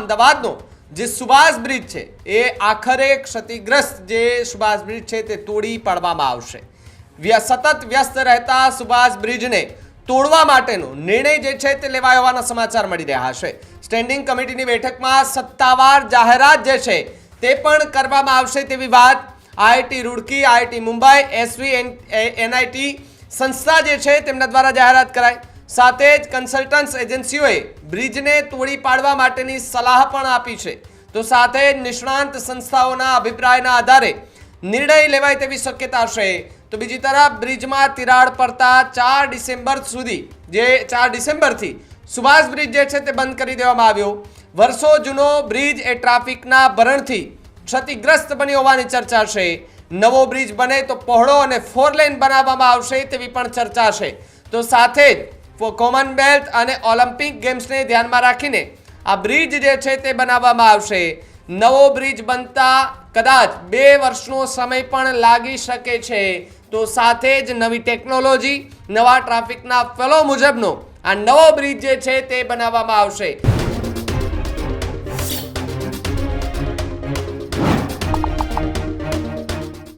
અમદાવાદનો જે સુભાષ બ્રિજ છે એ આખરે ક્ષતિગ્રસ્ત જે સુભાષ બ્રિજ છે તે તોડી પાડવામાં આવશે। સતત વ્યસ્ત રહેતા સુભાષ બ્રિજને તોડવા માટેનો નિર્ણય જે છે તે લેવાયો હોવાના સમાચાર મળી રહ્યા છે। સ્ટેન્ડિંગ કમિટીની બેઠકમાં સત્તાવાર જાહેરાત જે છે તે પણ કરવામાં આવશે તેવી વાત IIT Roorkee, IIT Mumbai, SVNIT સંસ્થા જે છે તેમના દ્વારા જાહેરાત કરાઈ। સાથે જ કન્સલ્ટન્ટ્સ એજન્સીઓએ બ્રિજને તોડી પાડવા માટેની સલાહ પણ આપી છે। તો સાથે જ નિષ્ણાંત સંસ્થાઓના અભિપ્રાયના આધારે નિર્ણય લેવાય તેવી શક્યતા છે। તો બીજી તરફ બ્રિજમાં તિરાડ પડતા 4 ડિસેમ્બર સુધી જે 4 ડિસેમ્બરથી સુભાષ બ્રિજ જે છે તે બંધ કરી દેવામાં આવ્યો। વર્ષો જૂનો બ્રિજ એ ટ્રાફિકના ભરણથી ક્ષતિગ્રસ્ત બની હોવાની ચર્ચા છે। નવો બ્રિજ બને તો પહોળો અને 4 લેન બનાવવામાં આવશે તેવી પણ ચર્ચા છે। તો સાથે જ કોમનવેલ્થ અને ઓલિમ્પિક ગેમ્સને ધ્યાનમાં રાખીને આ બ્રિજ જે છે તે બનાવવામાં આવશે। નવો બ્રિજ બનતા કદાચ 2 વર્ષનો સમય પણ લાગી શકે છે। તો સાથે જ નવી ટેકનોલોજી, નવા ટ્રાફિકના ફ્લો મુજબનો આ નવો બ્રિજ જે છે તે બનાવવામાં આવશે।